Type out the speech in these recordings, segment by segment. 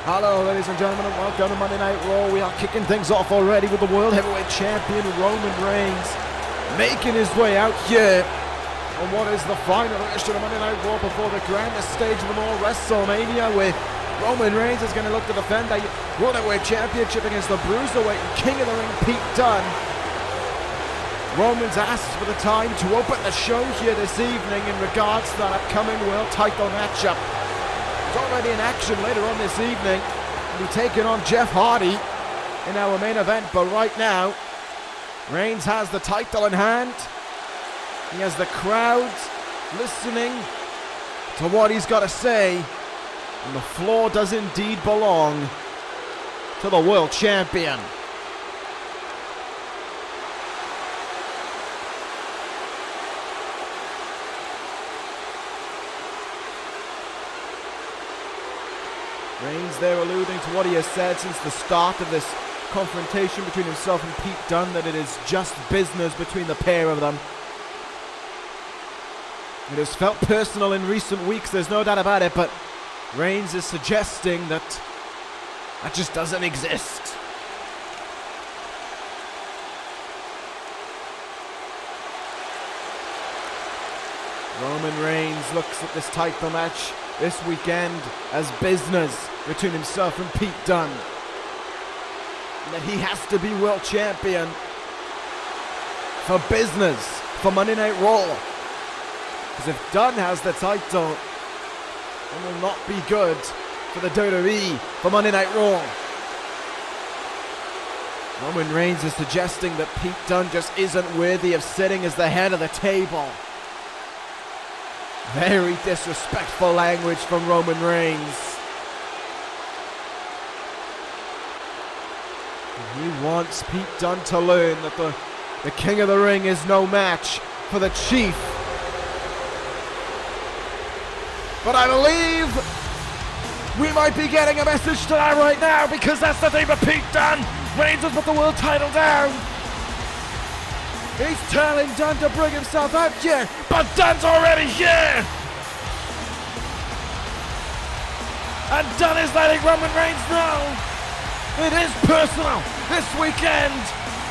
Hello ladies and gentlemen, and welcome to Monday Night Raw. We are kicking things off already with the World Heavyweight Champion Roman Reigns making his way out here on what is the final edition of Monday Night Raw before the grandest stage of them all, WrestleMania, where Roman Reigns is going to look to defend the World Heavyweight Championship against the Bruiserweight and King of the Ring, Pete Dunne. Roman's asked for the time to open the show here this evening in regards to that upcoming World title matchup. It's already in action later on this evening. He'll be taking on Jeff Hardy in our main event, but right now, Reigns has the title in hand. He has the crowd listening to what he's got to say, and the floor does indeed belong to the world champion. Reigns there alluding to what he has said since the start of this confrontation between himself and Pete Dunne, that it is just business between the pair of them. It has felt personal in recent weeks, there's no doubt about it, but Reigns is suggesting that that just doesn't exist. Roman Reigns looks at this title match this weekend as business between himself and Pete Dunne, and that he has to be world champion for business, for Monday Night Raw, because if Dunne has the title, it will not be good for the WWE for Monday Night Raw. Roman Reigns is suggesting that Pete Dunne just isn't worthy of sitting as the head of the table. Very disrespectful language from Roman Reigns. And he wants Pete Dunne to learn that the King of the Ring is no match for the Chief. But I believe we might be getting a message to that right now, because that's the thing with Pete Dunne. Reigns has put the world title down. He's telling Dunne to bring himself out here, but Dunne's already here! And Dunne is letting Roman Reigns know it is personal this weekend,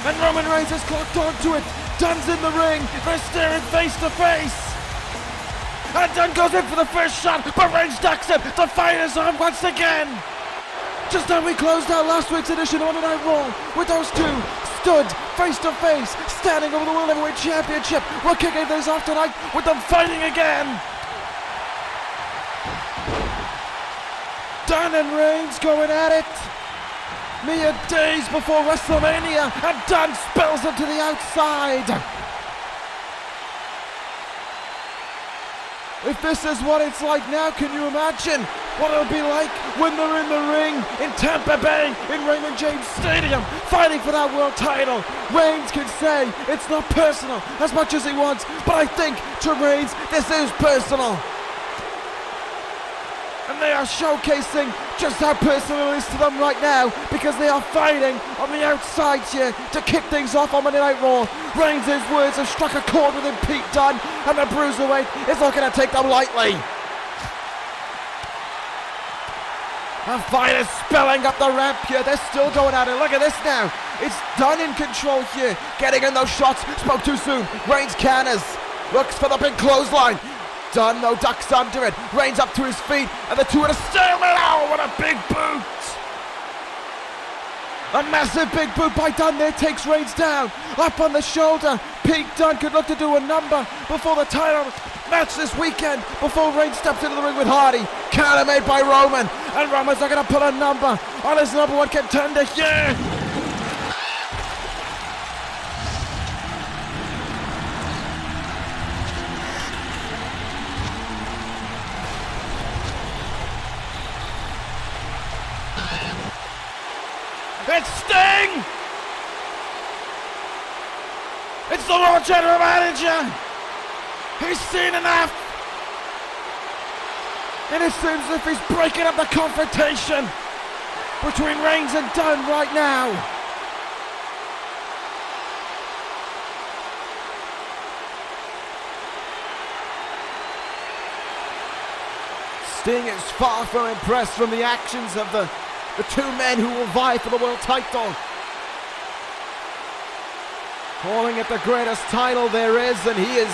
and Roman Reigns has clocked onto it. Dunne's in the ring, they're staring face to face, and Dunne goes in for the first shot, but Reigns ducks it. The fight is on once again. Just how we closed out last week's edition of Monday Night Raw with those two stood face to face, standing over the World Heavyweight Championship. We're kicking things off tonight with them fighting again. Dunne and Reigns going at it. Mere days before WrestleMania, and Dunne spills them to the outside. If this is what it's like now, can you imagine what it'll be like when they're in the ring in Tampa Bay, in Raymond James Stadium, fighting for that world title? Reigns can say it's not personal as much as he wants, but I think to Reigns, this is personal. And they are showcasing just how personal it is to them right now, because they are fighting on the outside here to kick things off on Monday Night Raw. Reigns' words have struck a chord within Pete Dunne, and the Bruiserweight is not going to take them lightly. The fight is spilling up the ramp here. They're still going at it. Look at this now. It's Dunne in control here, getting in those shots. Spoke too soon. Reigns counters, looks for the big clothesline. Dunne, though, ducks under it. Reigns up to his feet, and the two in a stalemate. Oh, what a big boot! A massive big boot by Dunne there takes Reigns down. Up on the shoulder. Pete Dunne could look to do a number before the title match this weekend, before Reigns steps into the ring with Hardy. Counter made by Roman, and Roman's not going to put a number on his number one contender here. It's Sting! It's the Raw General Manager! He's seen enough! And it seems as if he's breaking up the confrontation between Reigns and Dunne right now. Sting is far from impressed from the actions of the two men who will vie for the world title. Calling it the greatest title there is, and he is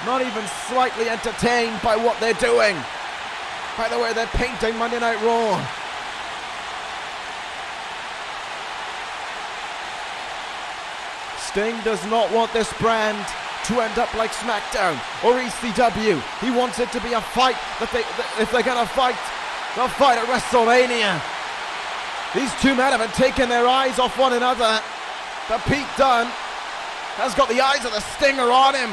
not even slightly entertained by what they're doing. By the way, they're painting Monday Night Raw. Sting does not want this brand to end up like SmackDown or ECW. He wants it to be a fight that if they're gonna fight, they'll fight at WrestleMania. These two men haven't taken their eyes off one another, but Pete Dunne has got the eyes of the Stinger on him.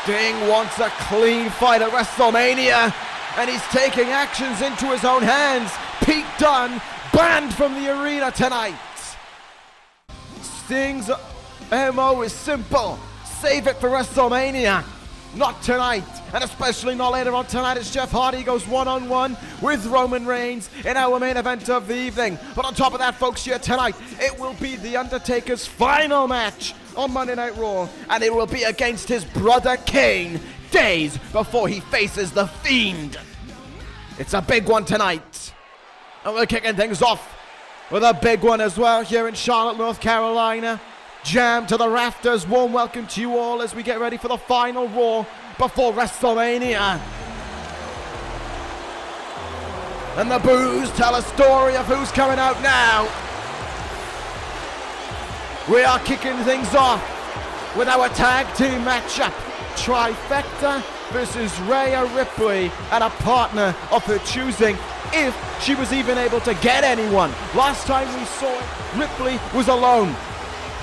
Sting wants a clean fight at WrestleMania, and he's taking actions into his own hands. Pete Dunne banned from the arena tonight. Sting's MO is simple. Save it for WrestleMania. Not tonight, and especially not later on tonight as Jeff Hardy goes one-on-one with Roman Reigns in our main event of the evening. But on top of that, folks, here tonight, it will be The Undertaker's final match on Monday Night Raw, and it will be against his brother Kane, days before he faces The Fiend. It's a big one tonight, and we're kicking things off with a big one as well here in Charlotte, North Carolina. Jammed to the rafters. Warm welcome to you all as we get ready for the final Raw before WrestleMania. And the boos tell a story of who's coming out now. We are kicking things off with our tag team matchup. Trifecta versus Rhea Ripley and a partner of her choosing, if she was even able to get anyone. Last time we saw it, Ripley was alone.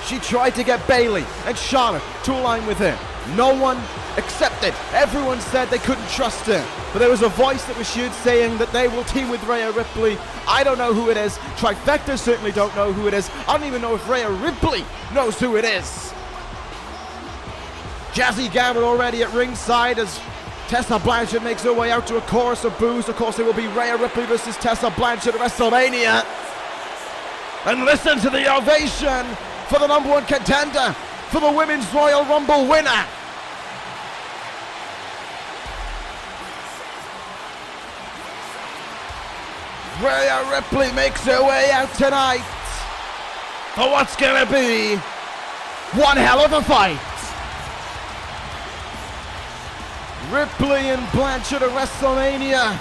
She tried to get Bayley and Charlotte to align with her. No one accepted. Everyone said they couldn't trust her. But there was a voice that was heard saying that they will team with Rhea Ripley. I don't know who it is. Trifecta certainly don't know who it is. I don't even know if Rhea Ripley knows who it is. Jazzy Gabber already at ringside as Tessa Blanchard makes her way out to a chorus of boos. Of course, it will be Rhea Ripley versus Tessa Blanchard at WrestleMania. And listen to the ovation for the number one contender, for the Women's Royal Rumble winner. Rhea Ripley makes her way out tonight for what's gonna be one hell of a fight. Ripley and Blanchard at WrestleMania.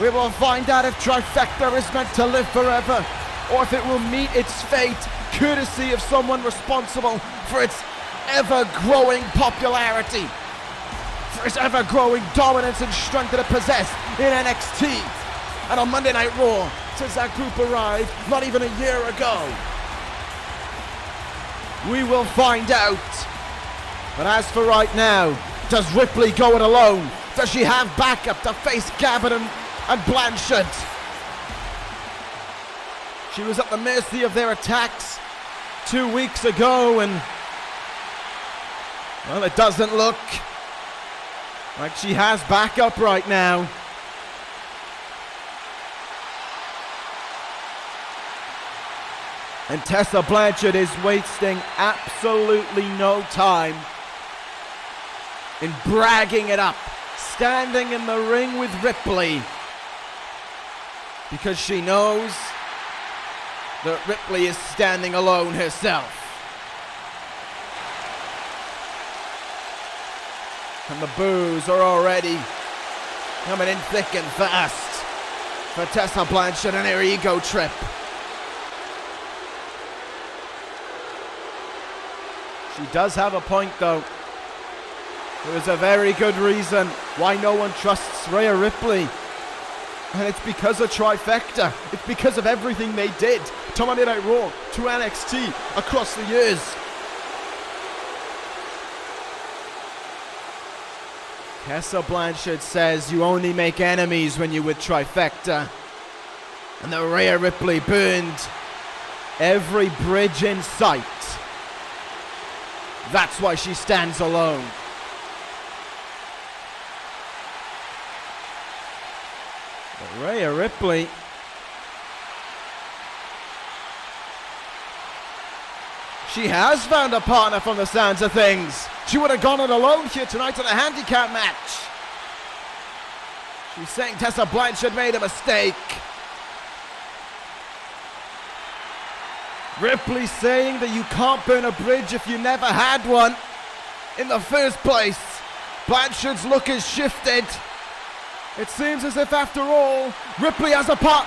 We will find out if Trifecta is meant to live forever, or if it will meet its fate courtesy of someone responsible for its ever-growing popularity, for its ever-growing dominance and strength that it possessed in NXT and on Monday Night Raw since that group arrived not even a year ago. We will find out. But as for right now, does Ripley go it alone? Does she have backup to face Gabber and Blanchard? She was at the mercy of their attacks 2 weeks ago, and well, it doesn't look like she has backup right now. And Tessa Blanchard is wasting absolutely no time in bragging it up, standing in the ring with Ripley, because she knows that Ripley is standing alone herself. And the boos are already coming in thick and fast for Tessa Blanchard and her ego trip. She does have a point though. There is a very good reason why no one trusts Rhea Ripley. And it's because of Trifecta. It's because of everything they did to Monday Night Raw, to NXT, across the years. Tessa Blanchard says you only make enemies when you're with Trifecta. And that Rhea Ripley burned every bridge in sight. That's why she stands alone. Rhea Ripley. She has found a partner from the sounds of things. She would have gone it alone here tonight in a handicap match. She's saying Tessa Blanchard made a mistake. Ripley saying that you can't burn a bridge if you never had one in the first place. Blanchard's look has shifted. It seems as if after all, Ripley has a part.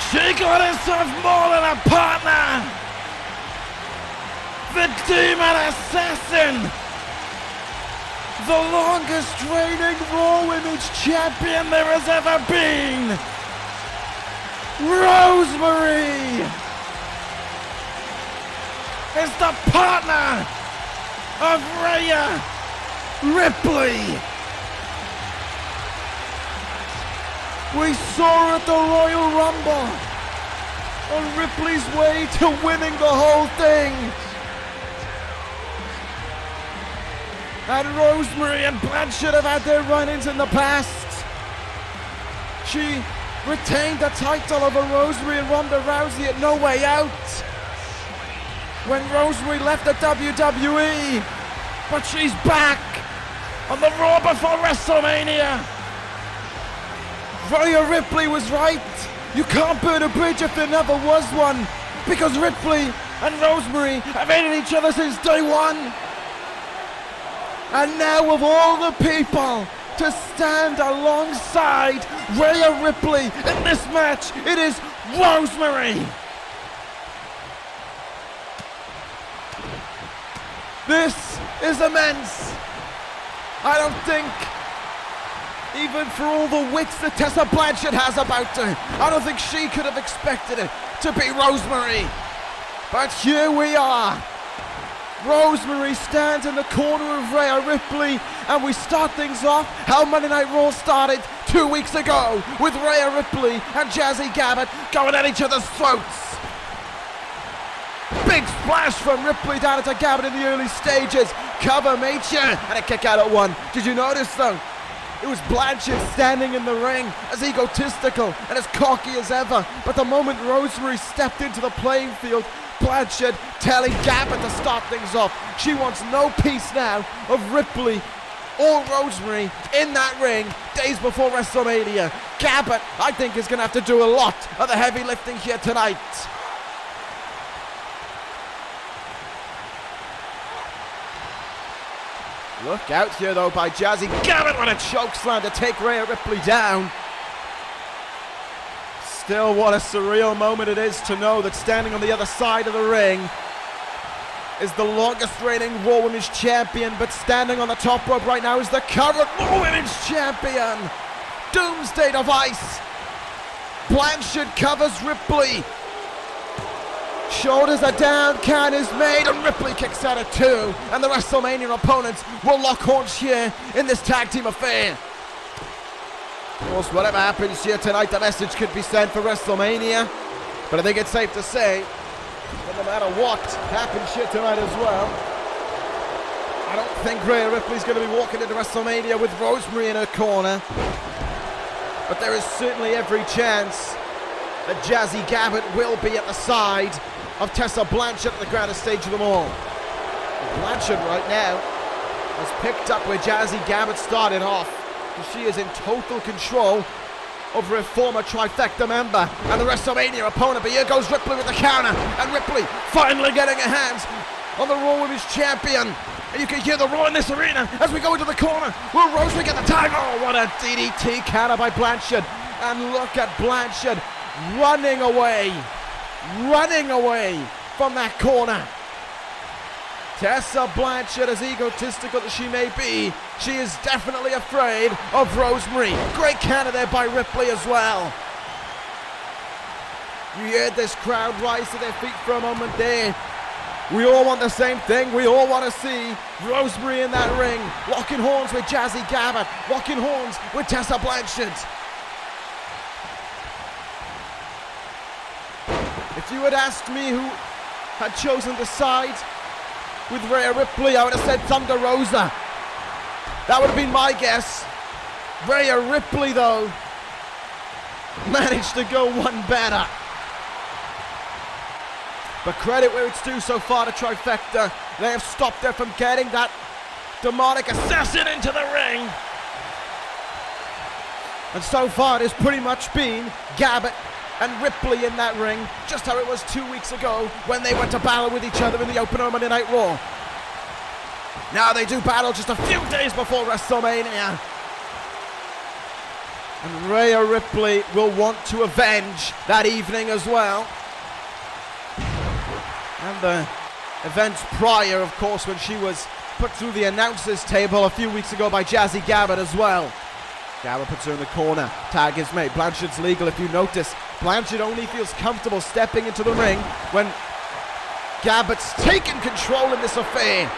She got herself more than a partner! The Demon Assassin! The longest reigning Raw Women's Champion there has ever been! Rosemary! Is the partner of Rhea Ripley! We saw her at the Royal Rumble on Ripley's way to winning the whole thing. And Rosemary and Blanchard have had their run-ins in the past. She retained the title over Rosemary and Ronda Rousey at No Way Out when Rosemary left the WWE. But she's back on the Raw before WrestleMania. Rhea Ripley was right. You can't burn a bridge if there never was one, because Ripley and Rosemary have hated each other since day one. And now of all the people to stand alongside Rhea Ripley in this match, it is Rosemary. This is immense. I don't think, even for all the wits that Tessa Blanchard has about her, I don't think she could have expected it to be Rosemary. But here we are. Rosemary stands in the corner of Rhea Ripley, and we start things off how Monday Night Raw started 2 weeks ago, with Rhea Ripley and Jazzy Gabert going at each other's throats. Big splash from Ripley down into Gabert in the early stages. Cover major, and a kick out at one. Did you notice though? It was Blanchard standing in the ring, as egotistical and as cocky as ever. But the moment Rosemary stepped into the playing field, Blanchard telling Gabert to start things off. She wants no piece now of Ripley or Rosemary in that ring days before WrestleMania. Gabert, I think, is going to have to do a lot of the heavy lifting here tonight. Look out here though by Jazzy Gabert with a chokeslam to take Rhea Ripley down. Still, what a surreal moment it is to know that standing on the other side of the ring is the longest reigning Raw Women's Champion, but standing on the top rope right now is the current Raw Women's Champion. Doomsday Device. Blanchard covers Ripley. Shoulders are down, count is made, and Ripley kicks out at two. And the WrestleMania opponents will lock horns here in this tag team affair. Of course, whatever happens here tonight, the message could be sent for WrestleMania. But I think it's safe to say that no matter what happens here tonight as well, I don't think Rhea Ripley's going to be walking into WrestleMania with Rosemary in her corner. But there is certainly every chance that Jazzy Gabert will be at the side of Tessa Blanchard at the grandest stage of them all. Blanchard right now has picked up where Jazzy Gabert started off. She is in total control over her former Trifecta member and the WrestleMania opponent. But here goes Ripley with the counter, and Ripley finally getting her hands on the Raw Women's Champion. And you can hear the roar in this arena as we go into the corner. Will Rosemary get the tag? Oh, what a DDT counter by Blanchard. And look at Blanchard running away from that corner. Tessa Blanchard, as egotistical as she may be, she is definitely afraid of Rosemary. Great counter there by Ripley as well. You heard this crowd rise to their feet for a moment there. We all want the same thing. We all want to see Rosemary in that ring, locking horns with Jazzy Gabert, locking horns with Tessa Blanchard. If you had asked me who had chosen the side with Rhea Ripley, I would have said Thunder Rosa. That would have been my guess. Rhea Ripley, though, managed to go one better. But credit where it's due so far to Trifecta. They have stopped her from getting that demonic assassin into the ring. And so far it has pretty much been Gabert and Ripley in that ring, just how it was 2 weeks ago when they went to battle with each other in the opener of Monday Night Raw. Now they do battle just a few days before WrestleMania. And Rhea Ripley will want to avenge that evening as well. And the events prior, of course, when she was put through the announcers table a few weeks ago by Jazzy Gabert as well. Gabert puts her in the corner. Tag is made. Blanchard's legal, if you notice. Blanchard only feels comfortable stepping into the ring when Gabert's taken control in this affair.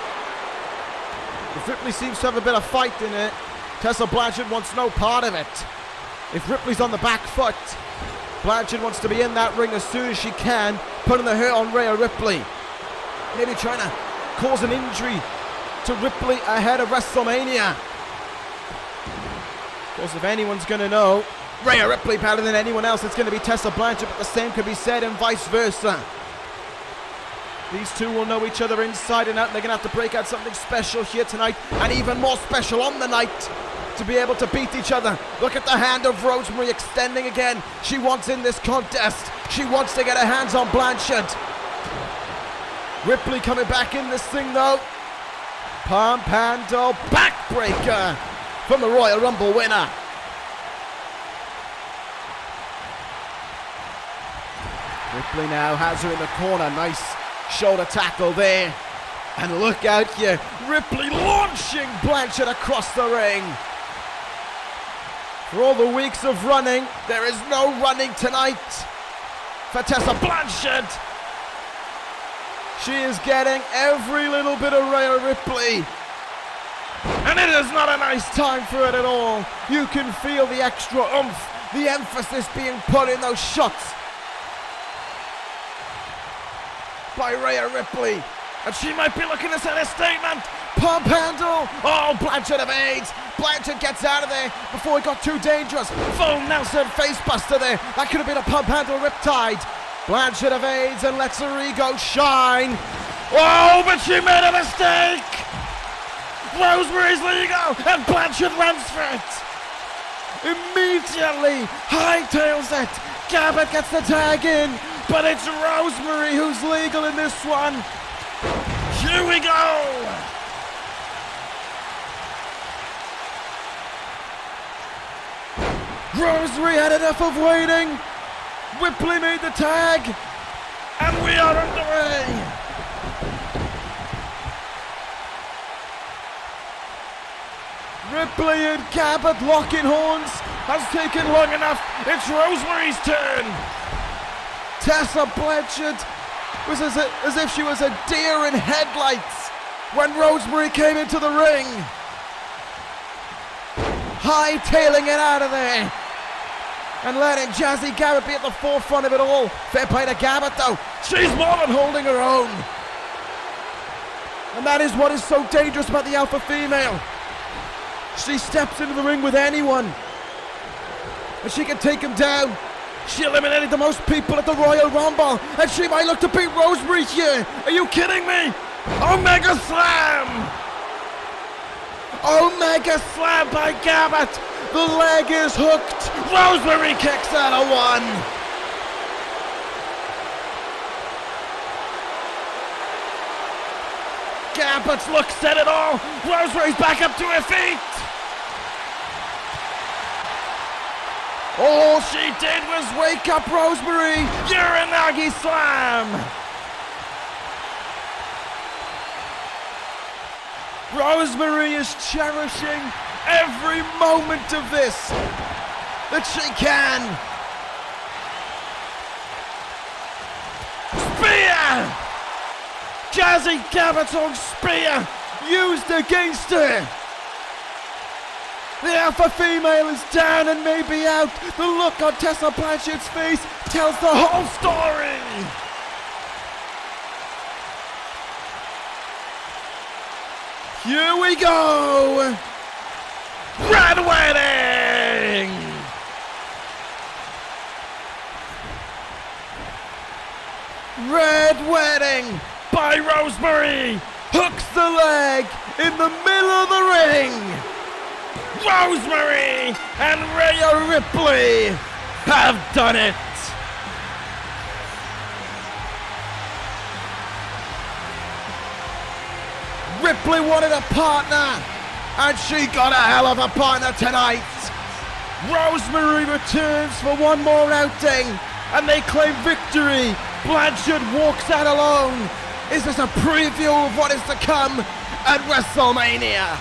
If Ripley seems to have a bit of fight in it, Tessa Blanchard wants no part of it. If Ripley's on the back foot, Blanchard wants to be in that ring as soon as she can, putting the hurt on Rhea Ripley. Maybe trying to cause an injury to Ripley ahead of WrestleMania. Of course, if anyone's going to know Rhea Ripley better than anyone else, it's going to be Tessa Blanchard, but the same could be said and vice versa. These two will know each other inside and out, and they're going to have to break out something special here tonight, and even more special on the night, to be able to beat each other. Look at the hand of Rosemary extending again. She wants in this contest. She wants to get her hands on Blanchard. Ripley coming back in this thing though. Pump handle backbreaker from the Royal Rumble winner. Ripley now has her in the corner. Nice shoulder tackle there. And look out here. Ripley launching Blanchard across the ring. For all the weeks of running, there is no running tonight for Tessa Blanchard. She is getting every little bit of Rhea Ripley. And it is not a nice time for it at all. You can feel the extra oomph, the emphasis being put in those shots by Rhea Ripley. And she might be looking to send a statement. Pump handle. Oh, Blanchard evades. Blanchard gets out of there before it got too dangerous. Full Nelson facebuster there. That could have been a pump handle riptide. Blanchard evades and lets her ego shine. Oh, but she made a mistake. Rosemary's legal and Blanchard runs for it. Immediately hightails it. Gabert gets the tag in, but it's Rosemary who's legal in this one. Here we go. Rosemary had enough of waiting. Ripley made the tag, and we are underway. Ripley and Gabert locking horns has taken long enough. It's Rosemary's turn. Tessa Blanchard was as if she was a deer in headlights when Rosemary came into the ring. Hightailing it out of there and letting Jazzy Gabert be at the forefront of it all. Fair play to Gabert though. She's more than holding her own. And that is what is so dangerous about the alpha female. She steps into the ring with anyone and she can take him down. She eliminated the most people at the Royal Rumble, and she might look to beat Rosemary here. Are you kidding me? Omega Slam! Omega Slam by Gabert. The leg is hooked. Rosemary kicks out of one. Jessica, but look, said it all. Rosemary's back up to her feet. All she did was wake up Rosemary. Uranagi slam. Rosemary is cherishing every moment of this that she can. Spear! Jazzy Gabberton spear used against her. The alpha female is down and may be out. The look on Tessa Blanchard's face tells the whole story. Here we go. Red Wedding. Red Wedding by Rosemary. Hooks the leg in the middle of the ring. Rosemary and Rhea Ripley have done it. Ripley wanted a partner, and she got a hell of a partner tonight. Rosemary returns for one more outing, and they claim victory. Blanchard walks out alone. Is this a preview of what is to come at WrestleMania?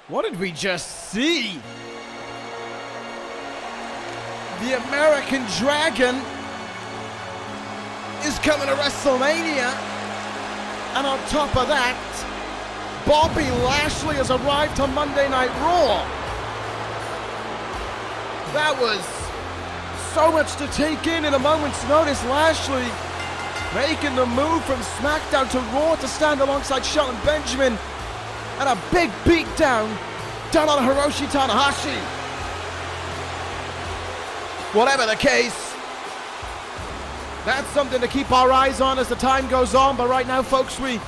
What did we just see? The American Dragon is coming to WrestleMania. And on top of that, Bobby Lashley has arrived to Monday Night Raw. That was so much to take in a moment's notice. Lashley making the move from SmackDown to Raw to stand alongside Shelton Benjamin, and a big beatdown done on Hiroshi Tanahashi. Whatever the case, that's something to keep our eyes on as the time goes on. But right now, folks, we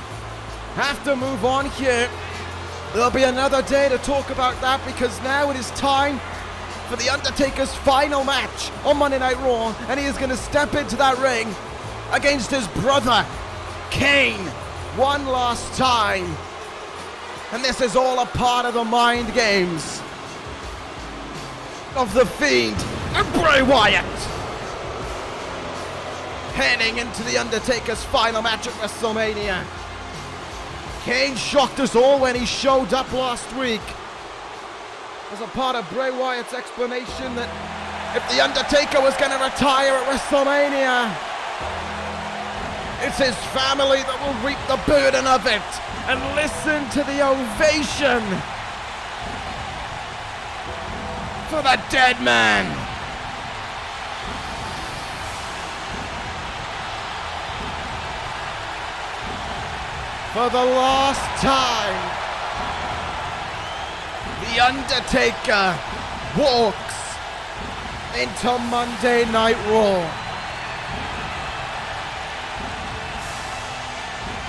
have to move on here. There'll be another day to talk about that, because now it is time for The Undertaker's final match on Monday Night Raw, and he is going to step into that ring against his brother, Kane, one last time. And this is all a part of the mind games of The Fiend and Bray Wyatt. Heading into The Undertaker's final match at WrestleMania. Kane shocked us all when he showed up last week as a part of Bray Wyatt's explanation that if The Undertaker was going to retire at WrestleMania, it's his family that will reap the burden of it. And listen to the ovation for the dead man. For the last time, The Undertaker walks into Monday Night Raw.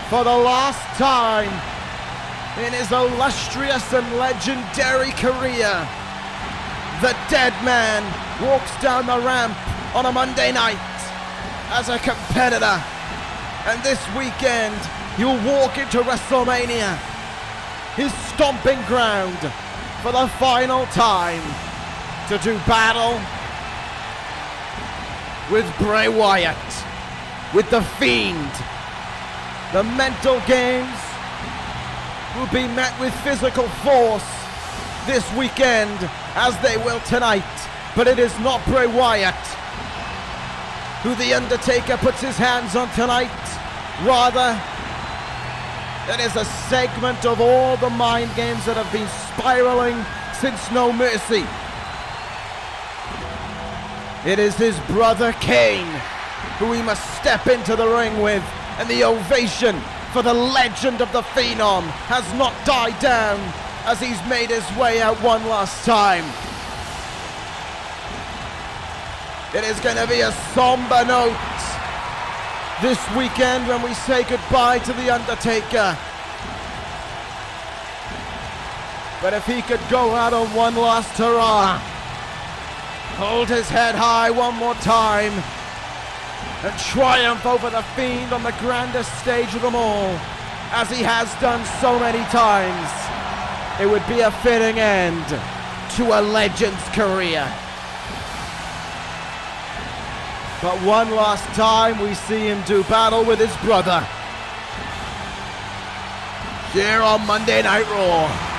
For the last time in his illustrious and legendary career, the dead man walks down the ramp on a Monday night as a competitor. And this weekend, he'll walk into WrestleMania, his stomping ground, for the final time to do battle with Bray Wyatt, with The Fiend. The mental games will be met with physical force this weekend, as they will tonight. But it is not Bray Wyatt who The Undertaker puts his hands on tonight. Rather, it is a segment of all the mind games that have been spiraling since No Mercy. It is his brother Kane who he must step into the ring with. And the ovation for the legend of the Phenom has not died down as he's made his way out one last time. It is going to be a somber note this weekend when we say goodbye to The Undertaker. But if he could go out on one last hurrah, hold his head high one more time, and triumph over The Fiend on the grandest stage of them all, as he has done so many times, it would be a fitting end to a legend's career. But one last time we see him do battle with his brother here on Monday Night Raw.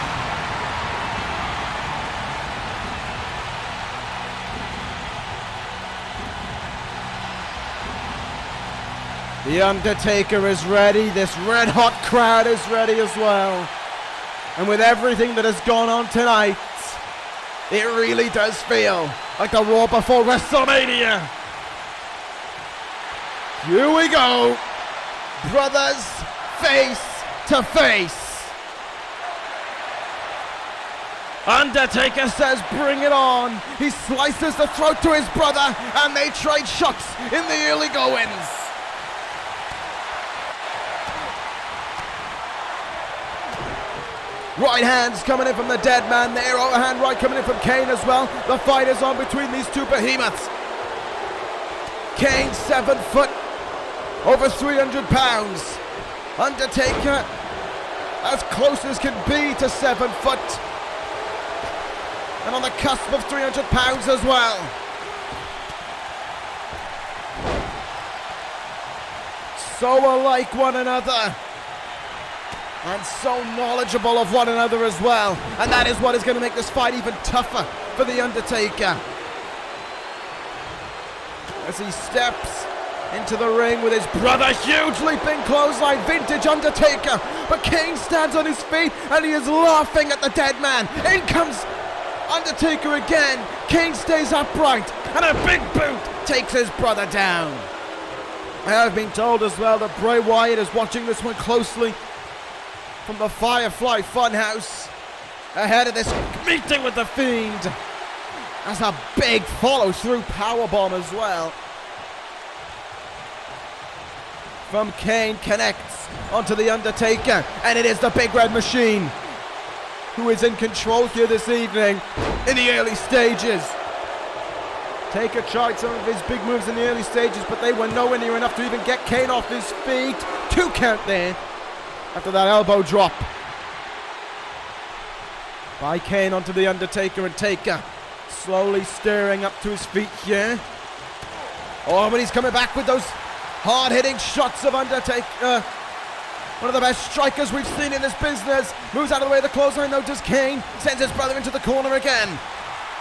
The Undertaker is ready. This red-hot crowd is ready as well. And with everything that has gone on tonight, it really does feel like the Raw before WrestleMania. Here we go. Brothers face to face. Undertaker says, bring it on. He slices the throat to his brother, and they trade shots in the early goings. Right hands coming in from the dead man there. Overhand right coming in from Kane as well. The fight is on between these two behemoths. Kane 7 foot, over 300 pounds. Undertaker as close as can be to 7 foot. And on the cusp of 300 pounds as well. So alike one another. And so knowledgeable of one another as well. And that is what is going to make this fight even tougher for The Undertaker. As he steps into the ring with his brother. Huge leaping clothesline, vintage Undertaker. But Kane stands on his feet and he is laughing at the dead man. In comes Undertaker again. Kane stays upright and a big boot takes his brother down. I have been told as well that Bray Wyatt is watching this one closely from the Firefly Funhouse ahead of this meeting with the Fiend. That's a big follow-through powerbomb as well. From Kane, connects onto the Undertaker, and it is the Big Red Machine who is in control here this evening in the early stages. Taker tried some of his big moves in the early stages, but they were nowhere near enough to even get Kane off his feet. 2 count there after that elbow drop by Kane onto the Undertaker, and Taker slowly stirring up to his feet here. Oh, but he's coming back with those hard-hitting shots of Undertaker. One of the best strikers we've seen in this business. Moves out of the way of the clothesline, though, does Kane. Sends his brother into the corner again.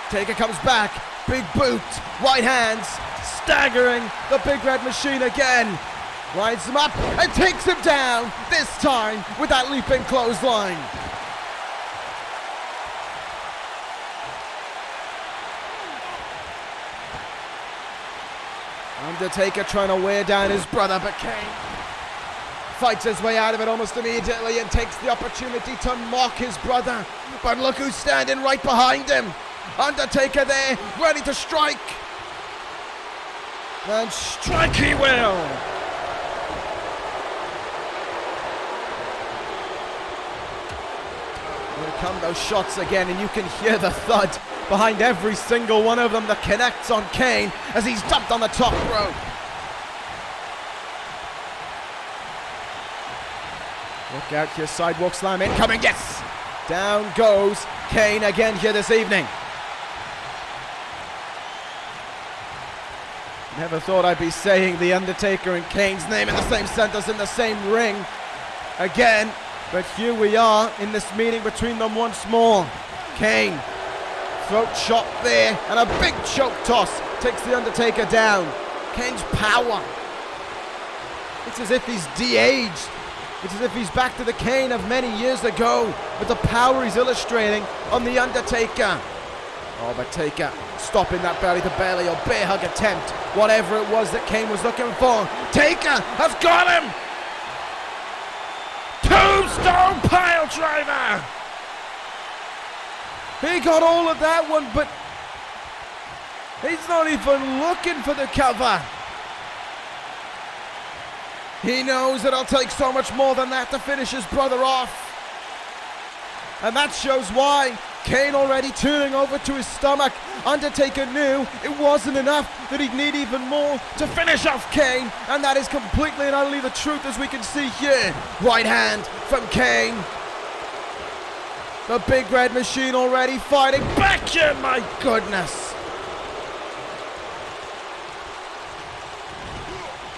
Taker comes back. Big boot. Right hands. Staggering the Big Red Machine again. Rides him up and takes him down. This time with that leaping clothesline. Undertaker trying to wear down his brother, but Kane fights his way out of it almost immediately and takes the opportunity to mock his brother. But look who's standing right behind him. Undertaker there, ready to strike. And strike he will. Here come those shots again, and you can hear the thud behind every single one of them that connects on Kane as he's dumped on the top rope. Look out here, sidewalk slam incoming, yes! Down goes Kane again here this evening. Never thought I'd be saying The Undertaker and Kane's name in the same sentence in the same ring again, but here we are in this meeting between them once more. Kane, throat chop there, and a big choke toss takes The Undertaker down. Kane's power. It's as if he's de-aged. It's as if he's back to the Kane of many years ago with the power he's illustrating on The Undertaker. Oh, but Taker stopping that belly-to-belly or bear hug attempt, whatever it was that Kane was looking for. Taker has got him! Tombstone pile driver! He got all of that one, but he's not even looking for the cover. He knows that it'll take so much more than that to finish his brother off. And that shows why. Kane already turning over to his stomach. Undertaker knew it wasn't enough, that he'd need even more to finish off Kane. And that is completely and utterly the truth, as we can see here. Right hand from Kane. The Big Red Machine already fighting back here, my goodness.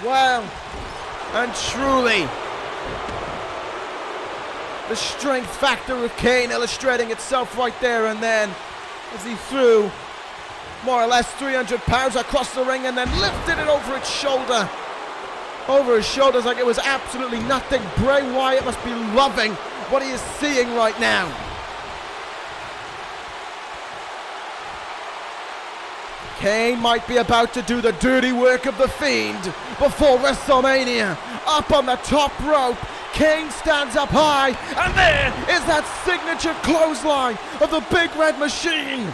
Well, and truly, the strength factor of Kane illustrating itself right there and then as he threw more or less 300 pounds across the ring and then lifted it over its shoulder. Over his shoulders like it was absolutely nothing. Bray Wyatt must be loving what he is seeing right now. Kane might be about to do the dirty work of the Fiend before WrestleMania. Up on the top rope, Kane stands up high, and there is that signature clothesline of the Big Red Machine.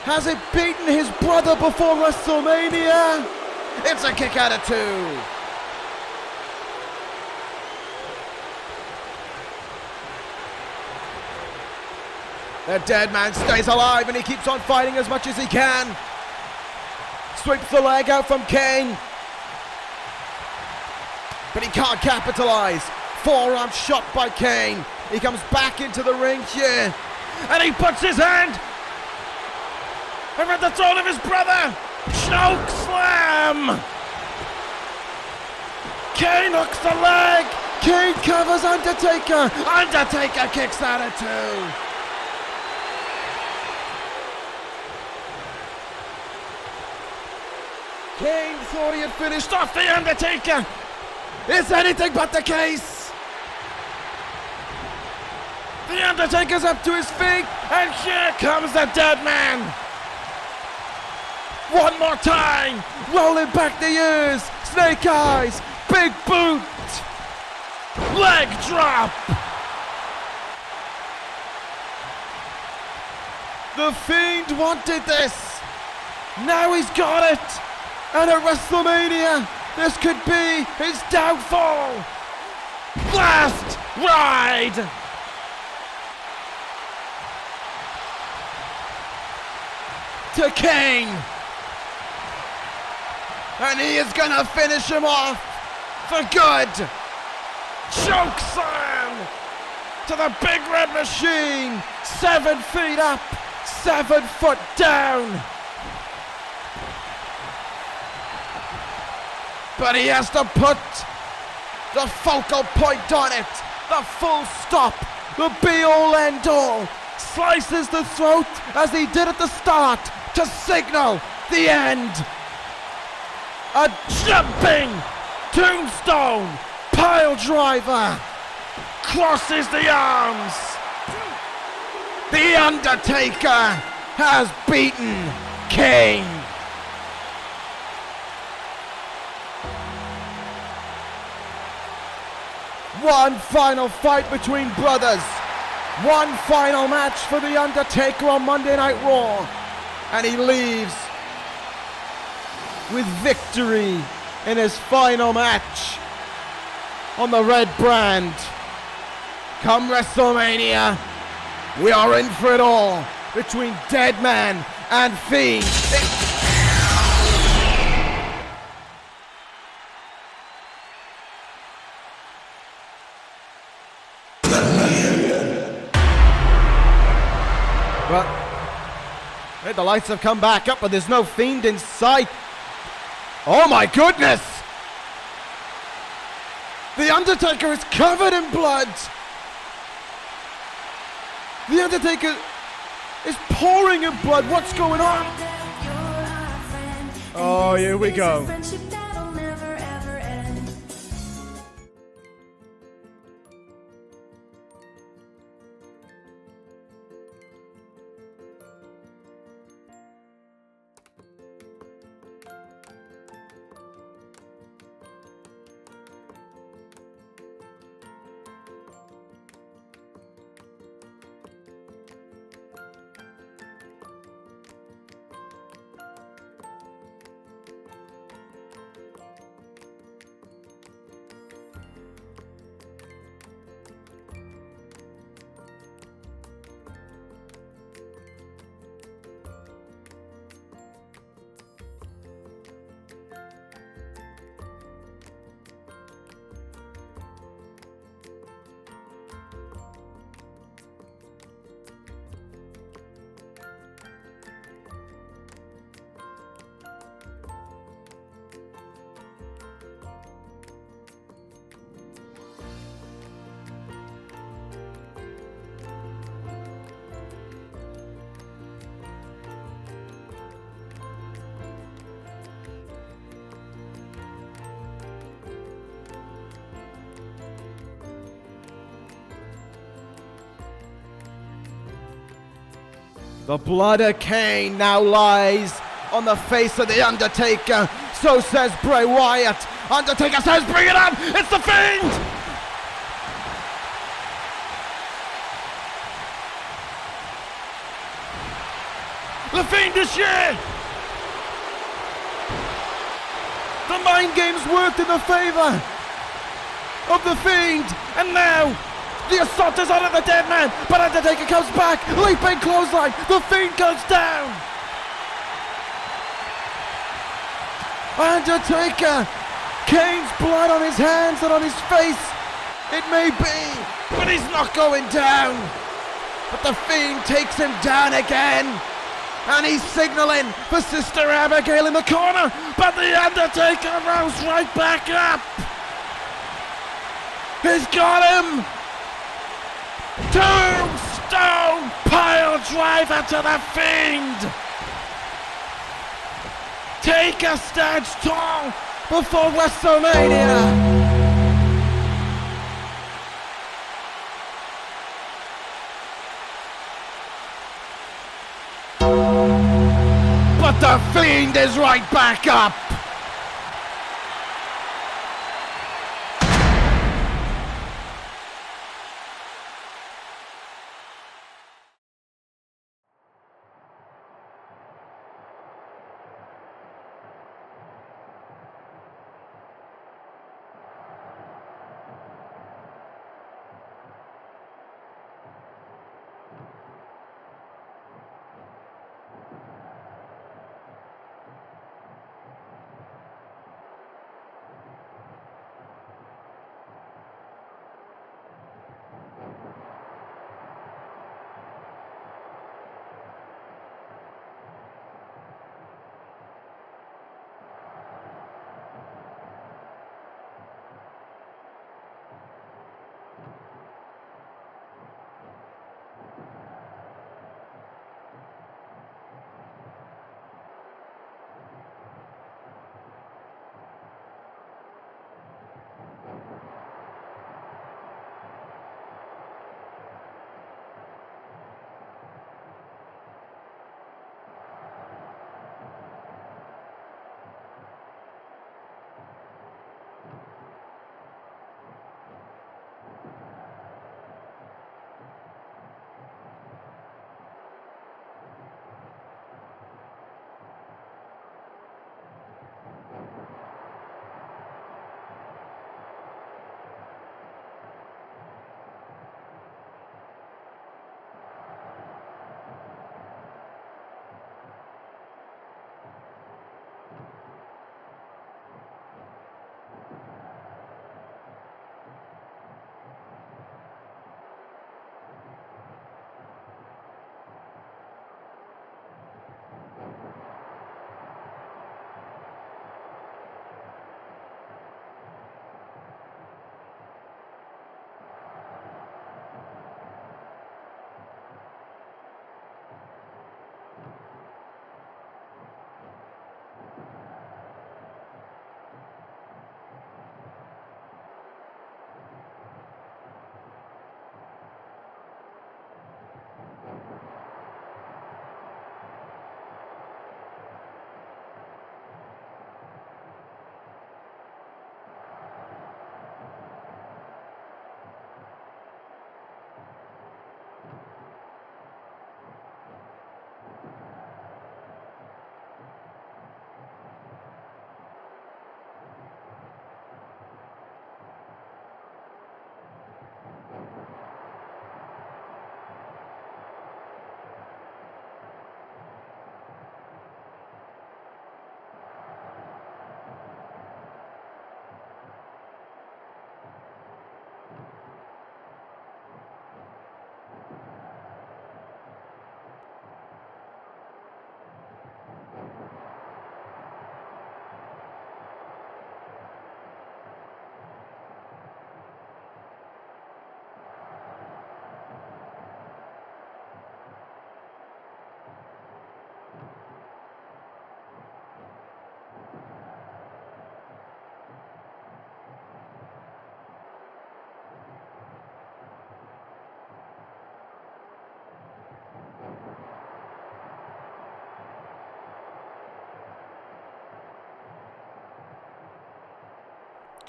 Has it beaten his brother before WrestleMania? It's a kick out of 2. The dead man stays alive and he keeps on fighting as much as he can. Sweeps the leg out from Kane. But he can't capitalize. Forearm shot by Kane. He comes back into the ring here. And he puts his hand around the throat of his brother. Choke slam. Kane hooks the leg. Kane covers Undertaker. Undertaker kicks out at 2. Kane thought he had finished off The Undertaker. It's anything but the case. The Undertaker's up to his feet, and here comes the dead man. One more time, rolling back the years, snake eyes, big boot, leg drop. The Fiend wanted this. Now he's got it. And at WrestleMania, this could be his downfall. Last ride. To Kane. And he is gonna finish him off for good. Choke slam to the big red machine. 7 feet up, 7 foot down. But he has to put the focal point on it. The full stop, the be-all end-all. Slices the throat as he did at the start to signal the end. A jumping tombstone pile driver crosses the arms. The Undertaker has beaten Kane. One final fight between brothers. One final match for The Undertaker on Monday Night Raw. And he leaves with victory in his final match on the red brand. Come WrestleMania, we are in for it all between Dead Man and Fiend. Well, the lights have come back up, but there's no Fiend in sight. Oh my goodness! The Undertaker is covered in blood. The Undertaker is pouring in blood. What's going on? Oh, here we go. The blood of Kane now lies on the face of The Undertaker. So says Bray Wyatt. Undertaker says, bring it on! It's the Fiend! The Fiend is here! The mind games worked in the favor of the Fiend. And now, the assault is on at the Dead Man, but Undertaker comes back, leaping clothesline, the Fiend goes down! Undertaker, Kane's blood on his hands and on his face, it may be, but he's not going down. But the Fiend takes him down again, and he's signaling for Sister Abigail in the corner, but the Undertaker rose right back up. He's got him! Tombstone pile driver to the Fiend! Taker stands tall before WrestleMania. But the Fiend is right back up.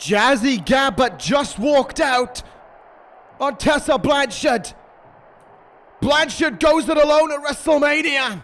Jazzy Gabba just walked out on Tessa Blanchard. Blanchard goes it alone at WrestleMania.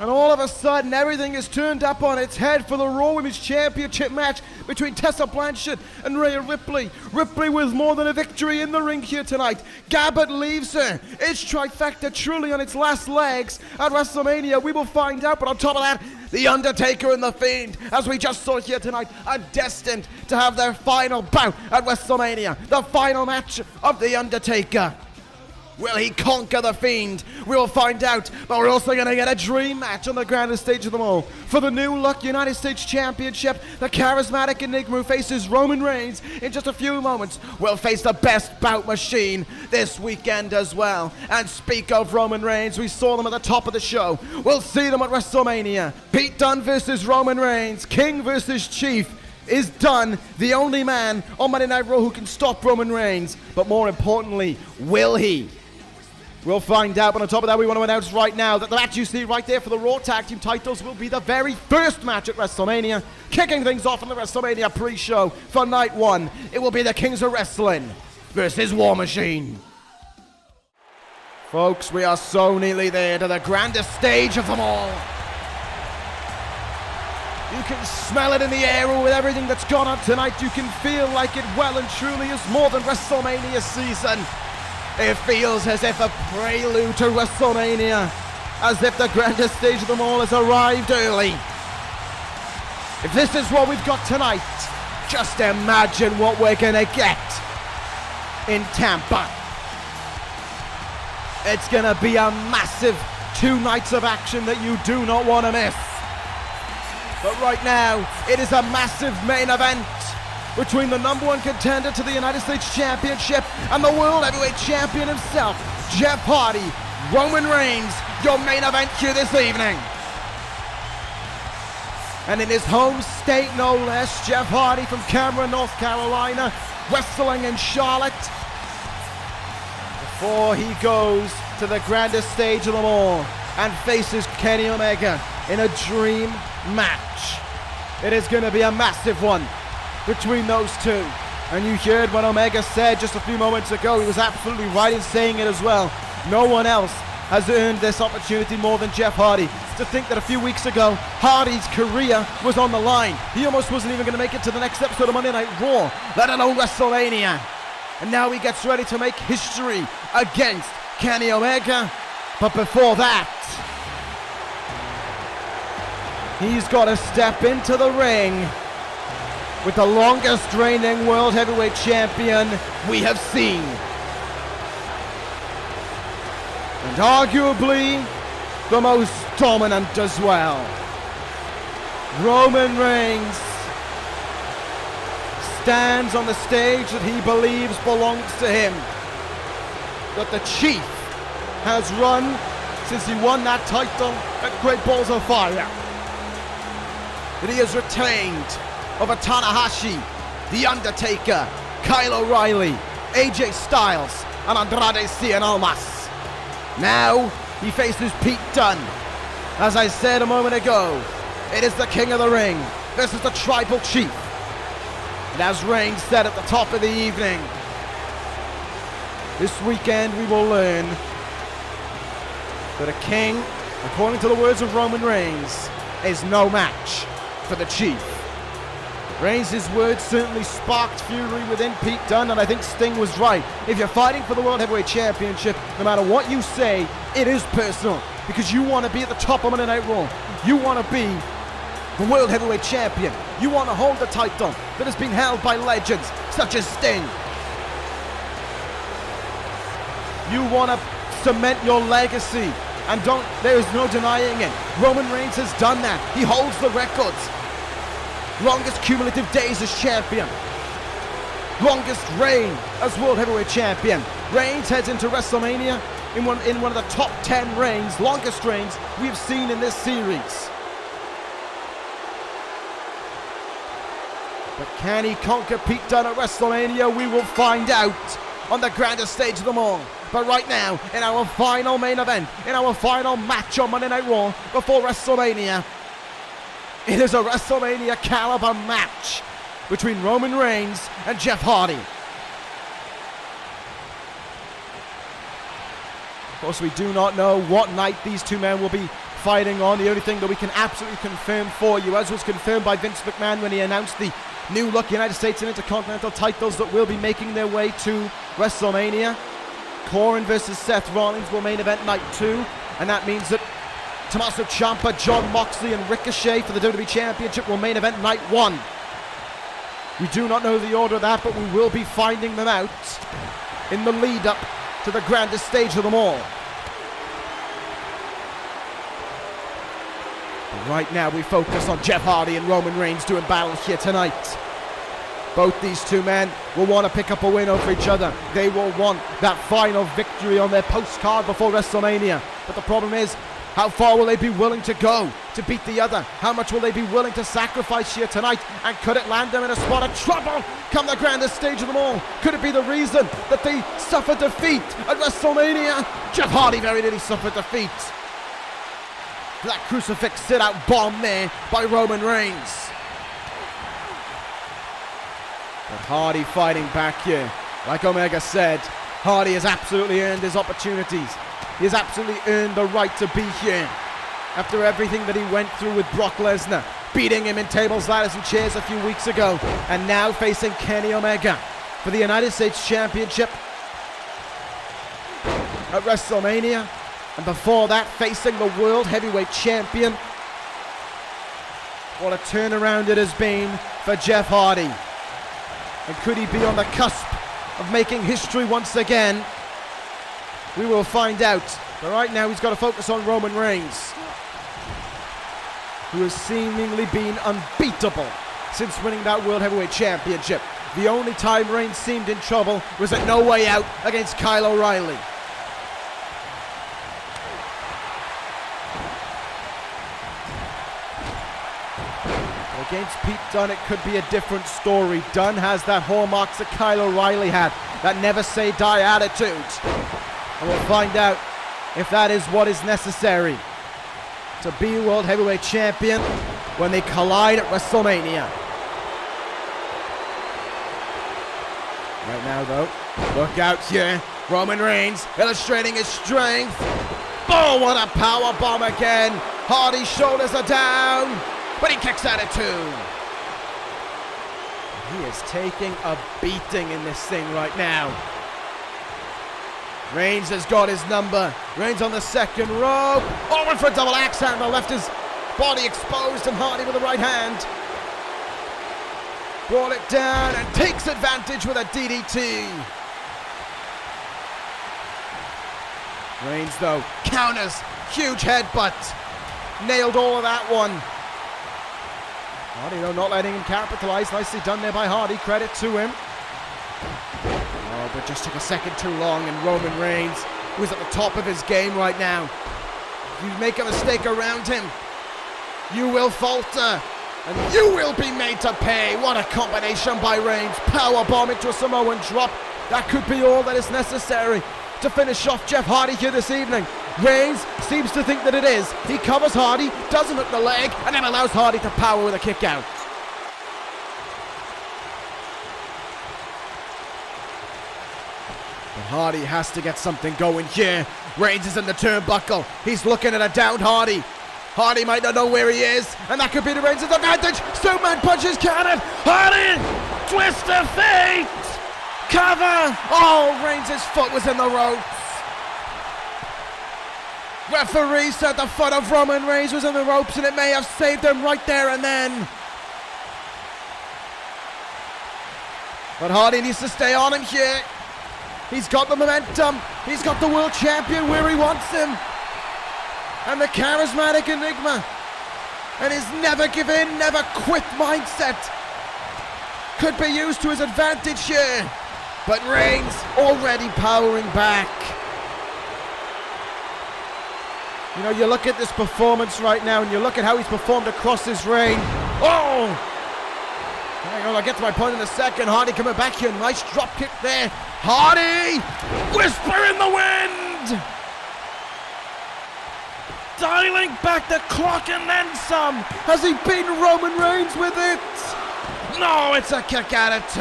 And all of a sudden, everything is turned up on its head for the Raw Women's Championship match between Tessa Blanchard and Rhea Ripley. Ripley with more than a victory in the ring here tonight. Gabbard leaves her. Is Trifecta truly on its last legs at WrestleMania? We will find out, but on top of that, The Undertaker and The Fiend, as we just saw here tonight, are destined to have their final bout at WrestleMania. The final match of The Undertaker Will he conquer the Fiend? We'll find out, but we're also going to get a dream match on the grandest stage of them all. For the new look United States Championship, the charismatic Enigma faces Roman Reigns in just a few moments. We'll face the best bout machine this weekend as well. And speak of Roman Reigns, we saw them at the top of the show. We'll see them at WrestleMania. Pete Dunne versus Roman Reigns, King versus Chief. Is Dunne the only man on Monday Night Raw who can stop Roman Reigns? But more importantly, will he? We'll find out, but on top of that, we want to announce right now that the match you see right there for the Raw Tag Team titles will be the very first match at WrestleMania, kicking things off in the WrestleMania pre-show for Night 1. It will be the Kings of Wrestling versus War Machine. Folks, we are so nearly there to the grandest stage of them all. You can smell it in the air with everything that's gone on tonight. You can feel like it well and truly is more than WrestleMania season. It feels as if a prelude to WrestleMania, as if the grandest stage of them all has arrived early. If this is what we've got tonight, just imagine what we're gonna get in Tampa. It's gonna be a massive 2 nights of action that you do not want to miss. But right now, it is a massive main event between the #1 contender to the United States Championship and the World Heavyweight Champion himself, Jeff Hardy. Roman Reigns, your main event here this evening. And in his home state, no less, Jeff Hardy from Cameron, North Carolina, wrestling in Charlotte, before he goes to the grandest stage of them all and faces Kenny Omega in a dream match. It is going to be a massive one between those two. And you heard what Omega said just a few moments ago. He was absolutely right in saying it as well. No one else has earned this opportunity more than Jeff Hardy. To think that a few weeks ago, Hardy's career was on the line. He almost wasn't even going to make it to the next episode of Monday Night Raw, let alone WrestleMania. And now he gets ready to make history against Kenny Omega. But before that, he's got to step into the ring with the longest reigning World Heavyweight Champion we have seen. And arguably the most dominant as well. Roman Reigns stands on the stage that he believes belongs to him. That the Chief has run since he won that title at Great Balls of Fire. That he has retained over Tanahashi, The Undertaker, Kyle O'Reilly, AJ Styles, and Andrade Cien Almas. Now he faces Pete Dunne. As I said a moment ago, it is the King of the Ring versus the Tribal Chief. And as Reigns said at the top of the evening, this weekend we will learn that a king, according to the words of Roman Reigns, is no match for the Chief. Reigns' words certainly sparked fury within Pete Dunne, and I think Sting was right. If you're fighting for the World Heavyweight Championship, no matter what you say, it is personal, because you want to be at the top of Monday Night Raw. You want to be the World Heavyweight Champion. You want to hold the title that has been held by legends such as Sting. You want to cement your legacy, and there is no denying it. Roman Reigns has done that. He holds the records. Longest cumulative days as champion. Longest reign as World Heavyweight Champion. Reigns heads into WrestleMania in one of the top 10 reigns, longest reigns we've seen in this series. But can he conquer Pete Dunne at WrestleMania? We will find out on the grandest stage of them all. But right now, in our final main event, in our final match on Monday Night Raw before WrestleMania, it is a WrestleMania caliber match between Roman Reigns and Jeff Hardy. Of course, we do not know what night these two men will be fighting on. The only thing that we can absolutely confirm for you, as was confirmed by Vince McMahon when he announced the new look United States and Intercontinental titles that will be making their way to WrestleMania. Corin versus Seth Rollins will main event night 2, and that means that Tommaso Ciampa, Jon Moxley, and Ricochet for the WWE Championship will main event night 1. We do not know the order of that, but we will be finding them out in the lead up to the grandest stage of them all. But right now we focus on Jeff Hardy and Roman Reigns doing battle here tonight. Both these two men will want to pick up a win over each other. They will want that final victory on their postcard before WrestleMania. But the problem is, how far will they be willing to go to beat the other? How much will they be willing to sacrifice here tonight? And could it land them in a spot of trouble come the grandest stage of them all? Could it be the reason that they suffered defeat at WrestleMania? Jeff Hardy very nearly suffered defeat. That crucifix sit-out bomb there by Roman Reigns. But Hardy fighting back here. Like Omega said, Hardy has absolutely earned his opportunities. He has absolutely earned the right to be here. After everything that he went through with Brock Lesnar, beating him in tables, ladders, and chairs a few weeks ago, and now facing Kenny Omega for the United States Championship at WrestleMania, and before that facing the World Heavyweight Champion. What a turnaround it has been for Jeff Hardy. And could he be on the cusp of making history once again? We will find out. But right now he's got to focus on Roman Reigns, who has seemingly been unbeatable since winning that World Heavyweight Championship. The only time Reigns seemed in trouble was at No Way Out against Kyle O'Reilly. Against Pete Dunne, it could be a different story. Dunne has that hallmarks that Kyle O'Reilly had, that never say die attitude. And we'll find out if that is what is necessary to be World Heavyweight Champion when they collide at WrestleMania. Right now though, look out here. Roman Reigns illustrating his strength. Oh, what a power bomb again. Hardy's shoulders are down, but he kicks out at 2. He is taking a beating in this thing right now. Reigns has got his number. Reigns on the second rope. Oh, went for a double axe handle. Left his body exposed, and Hardy with the right hand brought it down and takes advantage with a DDT. Reigns though counters. Huge headbutt. Nailed all of that one. Hardy though not letting him capitalize. Nicely done there by Hardy. Credit to him. Oh, but just took a second too long, and Roman Reigns, who's at the top of his game right now. If you make a mistake around him, you will falter, and you will be made to pay. What a combination by Reigns. Powerbomb into a Samoan drop. That could be all that is necessary to finish off Jeff Hardy here this evening. Reigns seems to think that it is. He covers Hardy, doesn't hook the leg, and then allows Hardy to power with a kick out. But Hardy has to get something going here. Reigns is in the turnbuckle. He's looking at a downed Hardy. Hardy might not know where he is, and that could be the Reigns' advantage. Superman punches cannon. Hardy! Twist of fate! Cover! Oh, Reigns' foot was in the ropes. Referee said the foot of Roman Reigns was in the ropes, and it may have saved him right there and then. But Hardy needs to stay on him here. He's got the momentum. He's got the world champion where he wants him. And the charismatic enigma. And his never give in, never quit mindset could be used to his advantage here. But Reigns already powering back. You know, you look at this performance right now, and you look at how he's performed across his reign. Oh! Hang on, I'll get to my point in a second. Hardy coming back here. Nice drop kick there. Hardy! Whisper in the wind! Dialing back the clock and then some. Has he beaten Roman Reigns with it? No, it's a kick out at 2.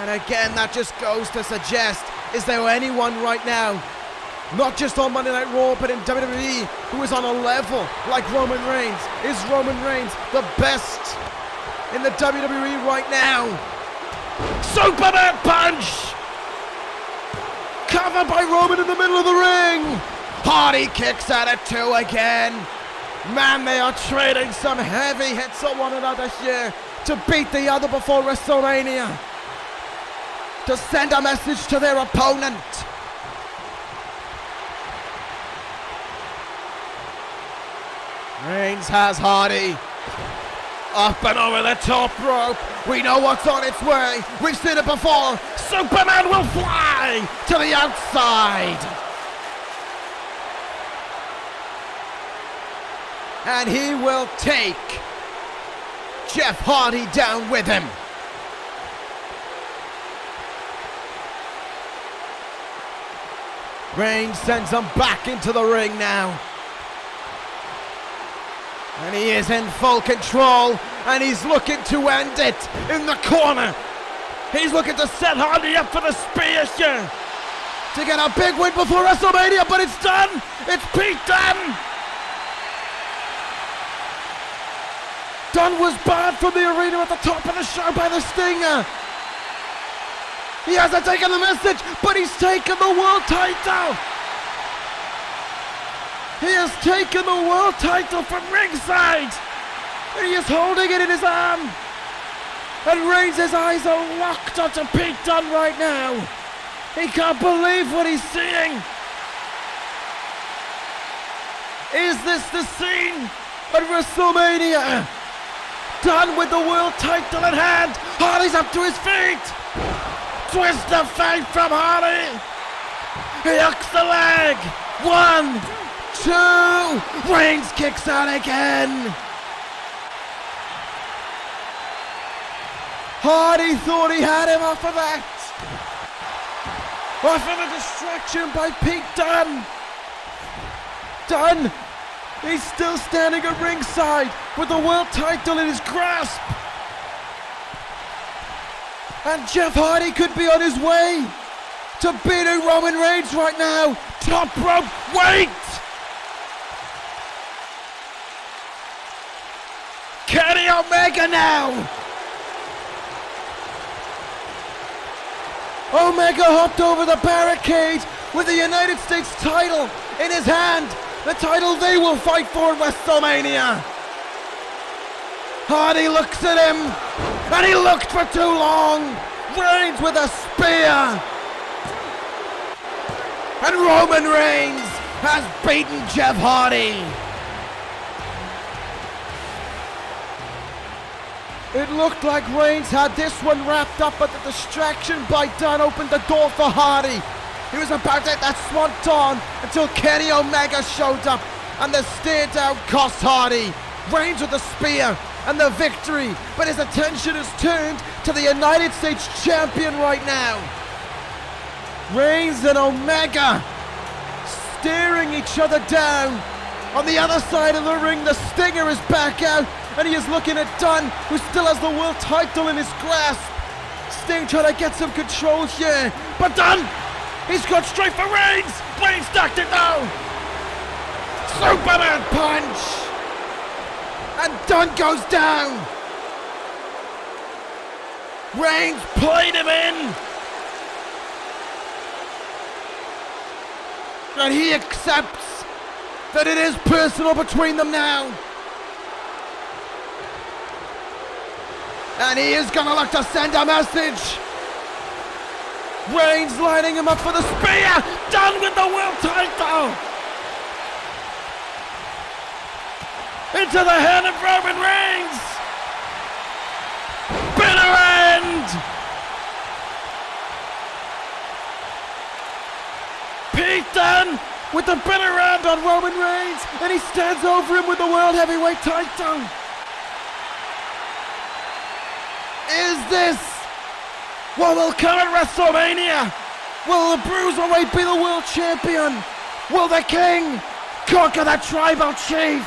And again, that just goes to suggest, is there anyone right now, not just on Monday Night Raw, but in WWE, who is on a level like Roman Reigns? Is Roman Reigns the best in the WWE right now? Superman punch! Covered by Roman in the middle of the ring! Hardy kicks out at 2 again. Man, they are trading some heavy hits on one another here to beat the other before WrestleMania. to send a message to their opponent. Reigns has Hardy up and over the top rope. We know what's on its way. We've seen it before. Superman will fly to the outside. And he will take Jeff Hardy down with him. Reigns sends him back into the ring now. And he is in full control, and he's looking to end it in the corner. He's looking to set Hardy up for the spear here to get a big win before WrestleMania, but it's done. It's Pete Dunne. Dunne was barred from the arena at the top of the show by the Stinger. He hasn't taken the message, but he's taken the world title. He has taken the world title from ringside, and he is holding it in his arm. And Reigns' eyes are locked onto Pete Dunne right now. He can't believe what he's seeing. Is this the scene at WrestleMania? Dunne with the world title in hand. Hardy's up to his feet. Twist of fate from Hardy. He hooks the leg. 1, 2. Reigns kicks out again. Hardy thought he had him off of that. Off of a distraction by Pete Dunne. Dunne, he's still standing at ringside with the world title in his grasp. And Jeff Hardy could be on his way to beating Roman Reigns right now. Top rope, wait! Kenny Omega now! Omega hopped over the barricade with the United States title in his hand. The title they will fight for in WrestleMania. Hardy looks at him, and he looked for too long. Reigns with a spear. And Roman Reigns has beaten Jeff Hardy. It looked like Reigns had this one wrapped up, but the distraction by Dunne opened the door for Hardy. He was about to hit that swanton until Kenny Omega showed up, and the stare down cost Hardy. Reigns with the spear and the victory, but his attention is turned to the United States Champion right now. Reigns and Omega staring each other down. On the other side of the ring, the Stinger is back out, and he is looking at Dunne, who still has the world title in his grasp. Sting trying to get some control here, but Dunne, he's gone straight for Reigns. Reigns ducked it though. Superman punch, and Dunne goes down. Reigns played him in, and he accepts that it is personal between them now. And he is gonna look to send a message. Reigns lining him up for the spear. Dunne with the world title. Into the hand of Roman Reigns. Bitter end. Pete Dunne with the bitter end on Roman Reigns, and he stands over him with the world heavyweight title. Is this what will come at WrestleMania? Will the Bruiserweight be the world champion? Will the King conquer the Tribal Chief?